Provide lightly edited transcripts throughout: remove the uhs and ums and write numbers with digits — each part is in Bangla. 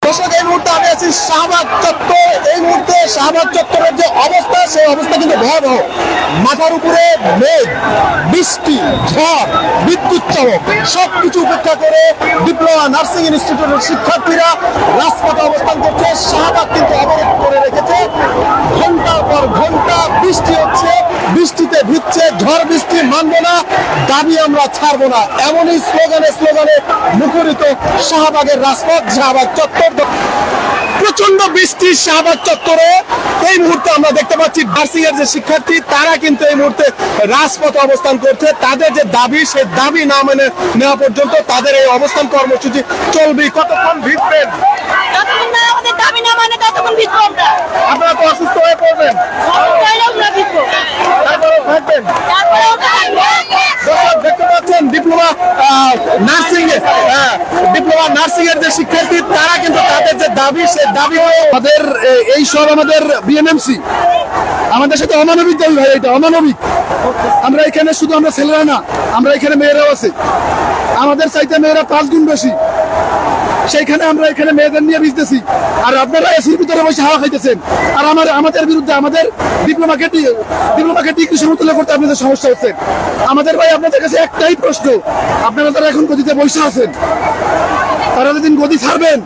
দর্শক, এই মুহূর্তে আমি আছি শাহবাগ চত্বর। এই মুহূর্তে শাহবাগ চত্বরের যে অবস্থা, সেই অবস্থা কিন্তু ভয়াবহ। মাথার উপরে মেঘ, বৃষ্টি, ঝড়, বিদ্যুৎ চমক সবকিছু উপেক্ষা করে ডিপ্লোমা নার্সিং ইনস্টিটিউটের শিক্ষার্থীরা রাজপথে অবস্থান করছে। শাহবাগ কিন্তু অবরোধ করে রেখেছে। ঘন্টার পর ঘন্টা বৃষ্টি হচ্ছে, বৃষ্টিতে ভিজছে, ঝড় বৃষ্টি মানব না, দাবি আমরা ছাড়বো না, এমনই স্লোগানে স্লোগানে মুখরিত শাহবাগের রাজপথ, শাহবাগ চত্বর। প্রচন্ড বৃষ্টি শাহবাগ চত্বরে এই মুহূর্তে আমরা দেখতে পাচ্ছি নার্সিং এর যে শিক্ষার্থী, তারা কিন্তু এই মুহূর্তে রাজপথে অবস্থান করছে। তাদের যে দাবি, সেই দাবি না মেনে নেওয়া পর্যন্ত তাদের এই অবস্থান কর্মসূচি চলবে। কতক্ষণ ভিড়বেন? যতক্ষণ না আমাদের দাবি না মানে ততক্ষণ ভিড়বো আমরা। আপনারা তো অসুস্থ হয়ে পড়বেন, আমরা ভিড়বো, তারপরেও থাকবেন। তারপরেও থাকবো। দর্শক, দেখতে পাচ্ছেন ডিপ্লোমা নার্সিং এর যে শিক্ষার্থী, তারা কিন্তু তাদের যে দাবি, সেই দাবি আমাদের এই সব আমাদের বিএনএমসি আমাদের সাথে অমানবিক দাবি ভাই, এটা অমানবিক। আমরা এখানে শুধু আমরা ছেলেরা না, আমরা এখানে মেয়েরাও আছে। আমাদের চাইতে মেয়েরা 5 গুণ বেশি। সেইখানে আমরা এখানে মেয়েদের নিয়ে ভিজতেছি, আর আপনারা এসির ভিতরে বসে হাওয়া খাইতেছেন। আর আমাদের বিরুদ্ধে আমাদের ডিপ্লোমাকে ডিগ্রি সমতুল্য করতে আপনাদের সমস্যা হচ্ছে। আমাদের ভাই আপনাদের কাছে একটাই প্রশ্ন, আপনারা যারা এখন গদিতে বসে আছেন, তারা যেদিন গদি ছাড়বেন,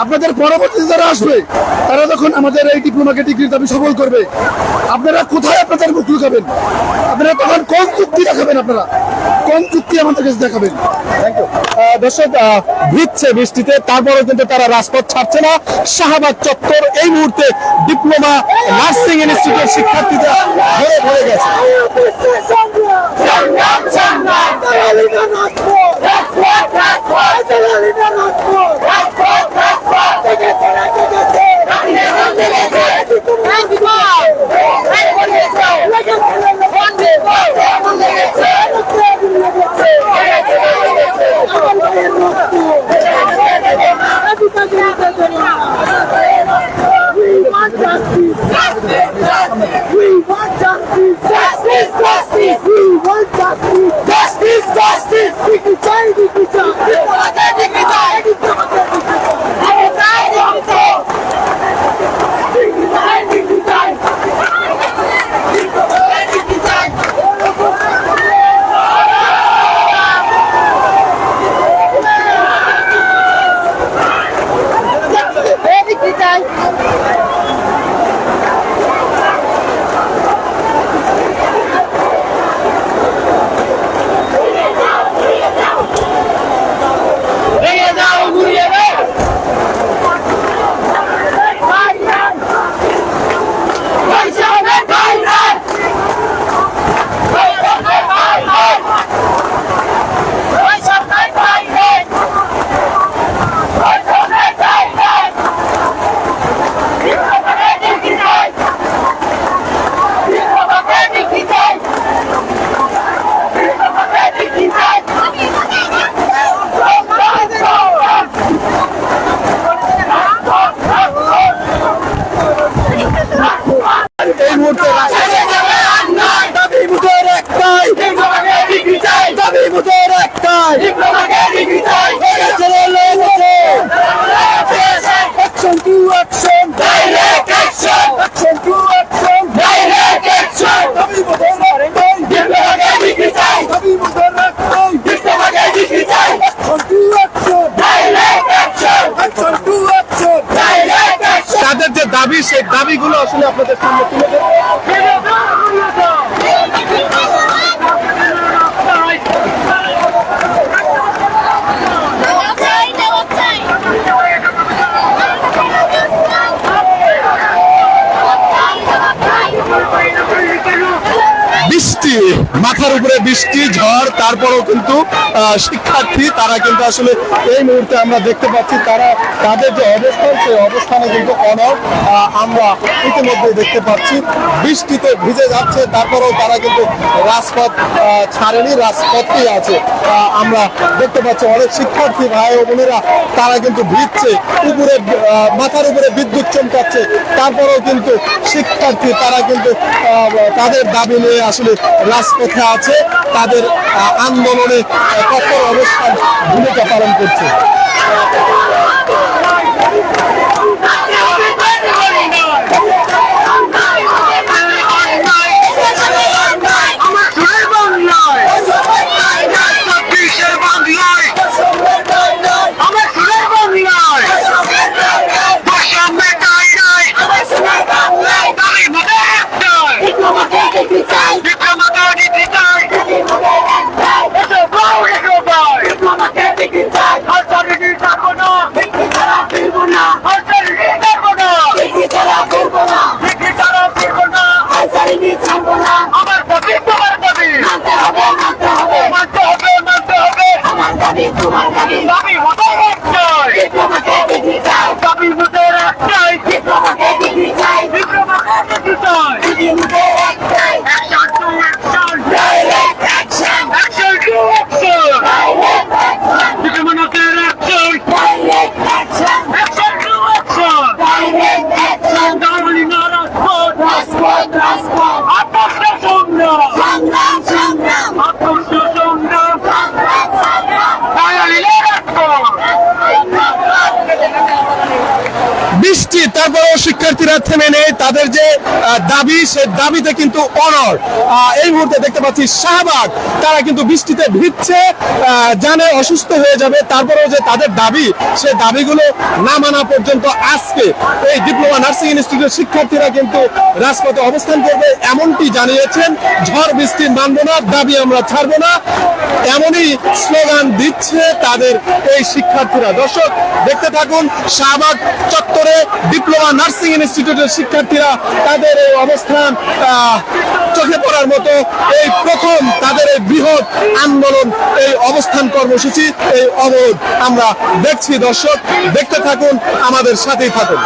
আপনাদের পরবর্তীতে যারা আসবে, তারা যখন আমাদের এই ডিপ্লোমাকে ডিগ্রির দাবি সফল করবে, আপনারা কোথায় আপনাদের মুখ লুকাবেন? আপনারা তখন কোন চুক্তি দেখাবেন? আপনারা কোন চুক্তি আমাদের কাছে দেখাবেন? দর্শক, ভিজছে বৃষ্টিতে, তারপরেও কিন্তু তারা রাজপথ ছাড়ছে না। শাহবাগ চত্বর এই মুহূর্তে ডিপ্লোমা নার্সিং ইনস্টিটিউট শিক্ষার্থীরা ভরে ভরে গেছে। তাদের যে দাবি, সেই দাবিগুলো আসলে আপনাদের সামনে তুলে ধরবো। বৃষ্টি, মাথার উপরে বৃষ্টি, ঝড়, তারপরেও কিন্তু শিক্ষার্থী তারা কিন্তু আসলে এই মুহূর্তে আমরা দেখতে পাচ্ছি তারা তাদের যে অবস্থান, সেই অবস্থানে কিন্তু অনড় আমরা ইতিমধ্যে দেখতে পাচ্ছি। বৃষ্টিতে ভিজে যাচ্ছে, তারপরেও তারা কিন্তু রাজপথ ছাড়েনি, রাজপথেই আছে। আমরা দেখতে পাচ্ছি অনেক শিক্ষার্থী ভাই ও বোনেরা তারা কিন্তু ভিজছে, উপরে মাথার উপরে বিদ্যুৎ চমকাচ্ছে, তারপরেও কিন্তু শিক্ষার্থী তারা কিন্তু তাদের দাবি নিয়ে আসলে রাজপথে আছে, তাদের আন্দোলনে কঠোর অবস্থান ভূমিকা পালন করছে। দেখছি তারপরেও শিক্ষার্থীরা থেমে নেই, তাদের যে দাবি সে দাবিতে কিন্তু অনড়। এই মুহূর্তে দেখতে পাচ্ছি শাহবাগ, তারা কিন্তু বৃষ্টিতে ভিজছে, জানে অসুস্থ হয়ে যাবে, তারপরেও যে তাদের দাবি সে দাবিগুলো না মানা পর্যন্ত আজকে এই ডিপ্লোমা নার্সিং ইনস্টিটিউটের শিক্ষার্থীরা কিন্তু রাজপথে অবস্থান করবে এমনটি জানিয়েছেন। ঝড় বৃষ্টি মানব না, দাবি আমরা ছাড়বো না, এমনই স্লোগান দিচ্ছে তাদের এই শিক্ষার্থীরা। দর্শক দেখতে থাকুন, শাহবাগ চত্বরে ডিপ্লোমা নার্সিং ইনস্টিটিউটের শিক্ষার্থীরা তাদের এই অবস্থান চোখে পড়ার মতো। এই প্রথম তাদের এই বৃহৎ আন্দোলন, এই অবস্থান কর্মসূচি, এই অবরোধ আমরা দেখছি। দর্শক দেখতে থাকুন, আমাদের সাথেই থাকুন।